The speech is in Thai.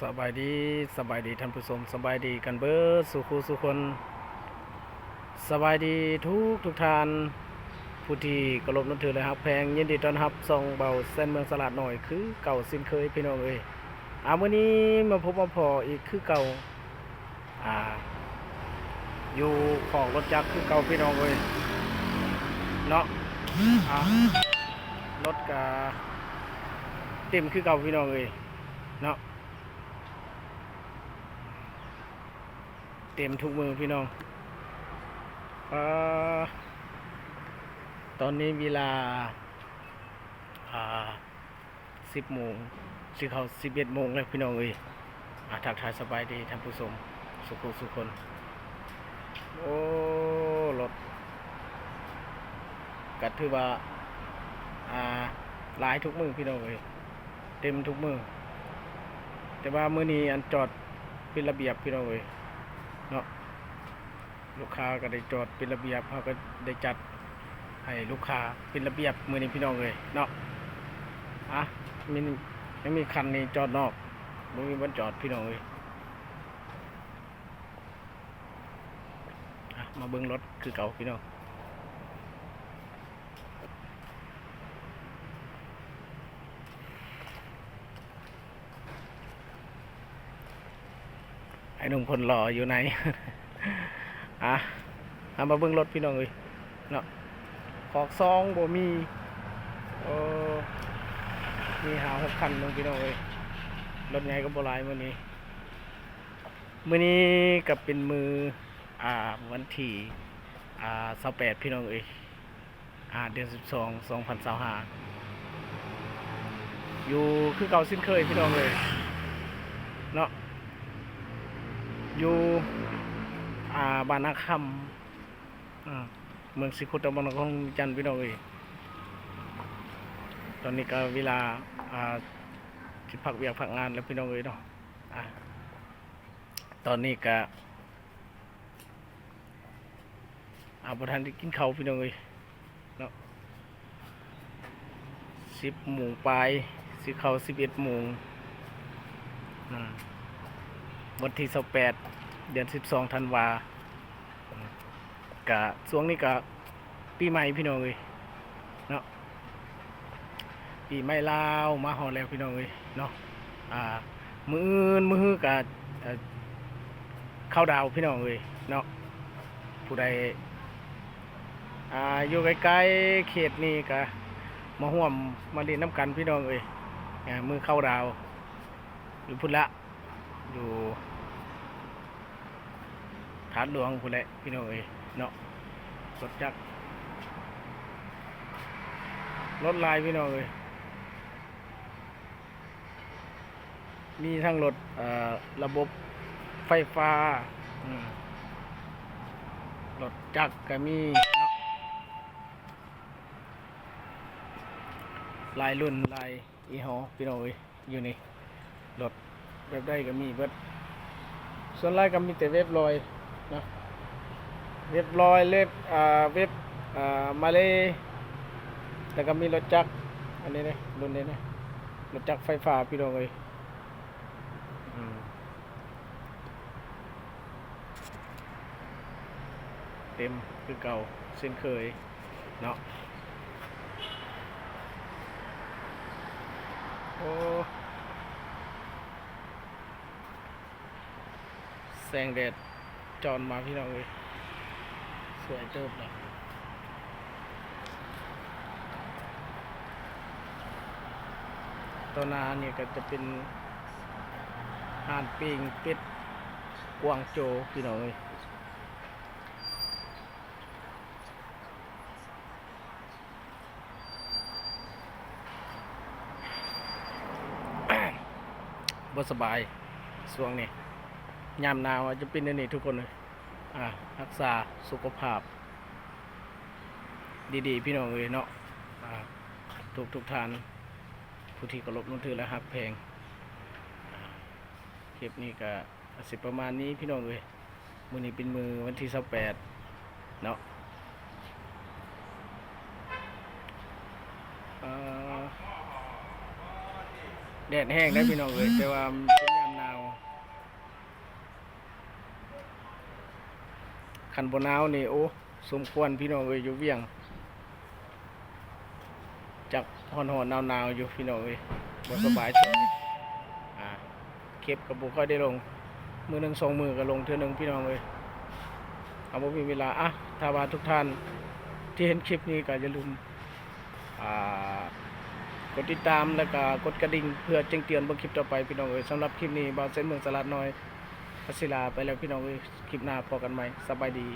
สบายดีท่านผู้ชมสบายดีกันเบิดสุขสุคนสบายดีทุกท่านผู้ที่เคารพนับถือเลยครับแพงยินดีต้อนรับส่องเบาเส้นเมืองสลัดหน่อยคือเก่าสิ้นเคยพี่น้องเอ้ยมื้อนี้มาพบมาพออีกคือเก่าอยู่ของรถจักรคือเก่าพี่น้องเอ้ยเนาะรถกะเต็มคือเก่าพี่น้องเอ้ยเนาะเต็มทุกมือพี่น้องตอนนี้เวลา10 โมงสิเข้า11 โมงแล้วพี่น้องเอ้ยทักทายสบายดีท่านผู้ชมสุขคนโอ้รถก็ถือว่าหลายทุกมือพี่น้องเอ้ยเต็มทุกมือแต่ว่ามื้อนี้อันจอดเป็นระเบียบพี่น้องเอ้ยเนาะลูกค้าก็ได้จอดเป็นระเบียบเขาก็ได้จัดให้ลูกค้าเป็นระเบียบมื้อนี้พี่น้องเอ้ยเนาะยังมีคันนี้จอดนอกบ่มีบนจอดพี่น้องเอ้ยมาเบิ่งรถคือเก่าพี่น้องไอ้หนุ่มคนหล่ออยู่ไหน มาเบิ่งรถพี่น้องเอ้ยเนาะขอกซองบ่มีมี5-6 คันนึงพี่น้องเอ้ยรถใหญ่ก็บ่หลายมื้อนี้ก็เป็นมือวันที่28พี่น้องเอ้ยเดือน12 2025อยู่คือเก่าสิ้นเคยพี่น้องเอ้ยเนาะอยู่บ้านนาคำเมืองสิคุตตะบนของจันทร์พี่น้องเอ้ยตอนนี้ก็เวลาที่พักเวียกพักงานแล้วพี่น้องเอ้ยเนาะตอนนี้ก็บ่ทันได้กินข้าวพี่น้องเอ้ยเนาะ10 โมงปลายสิเข้า11 โมงวันที่28 เดือน12 ธันวาคมกะช่วงนี้กะปีใหม่พี่น้องเอ้ยเนาะปีใหม่ลาวมาฮอดแล้วพี่น้องเอ้ยเนาะมื้อกะเข้าดาวพี่น้องเอ้ยเนาะผู้ใดอยู่ใกล้ๆเขตนี้กะมาร่วมมาเล่นน้ำกันพี่น้องเอ้ยมือเข้าดาวอยู่พุ่นละอยู่ฐานหลวงพุ่นแหละพี่น้องเอ้ยเนาะรถจักรรถลายพี่น้องเอ้ยมีทั้งรถระบบไฟฟ้ารถจักรก็มีลายรุ่นลายยี่ห้อพี่น้องเอ้ยอยู่นี่รถแบบได้ก็มีเบิดส่วนลายก็มีแต่เว็บลอยนะเว็บลอยเว็บมาเลยแต่ก็มีรถจักรอันนี้นะรุ่นนี้นะรถจักรไฟฟ้าพี่น้องเอ้ยเต็มคือเก่าเช่นเคยเนาะโอ้แสงแดดจอนมาพี่น้องเอ้ยสวยเติบเลยตอนนาเนี่ยก็จะเป็นห่านปิงเป็ดกวางโจพี่น้องเอ้ยบ่สบายช่วงนี้ยามหนาวจะเป็นอย่างนี้ทุกคนเลยรักษาสุขภาพดีๆพี่น้องเอ้ยเนาะทุกท่านผู้ที่เคารพนับถือและฮักแพงคลิปนี้ก็สิประมาณนี้พี่น้องเอ้ยมื้อนี้เป็นมื้อวันที่28เนาะแดดแห้งได้พี่น้องเอ้ยแต่ว่าเป็นยามหนาว คันบ่หนาวนี่โอ้สมควรพี่น้องเอ้ยอยู่เวียงจักฮ้อนๆหนาวๆอยู่พี่น้องเอ้ยบ่สบายช่วงนี้เก็บก็บ่ค่อยได้ลงมื้อหนึง2มื้อก็ลงเทื่อหนึงพี่น้องเอ้ยเอาบ่มีเวลาถ้าว่าทุกท่านที่เห็นคลิปนี้ก็อย่าลืมกดติดตามแล้วก็กดกระดิ่งเพื่อแจ้งเตือนเบิ่งคลิปต่อไปพี่น้องเอ้ยสำหรับคลิปนี้บ่าวเส้นเมืองสลัดน้อยพัศิลาไปแล้วพี่น้องเอ้ยคลิปหน้าพบกันใหม่สบายดี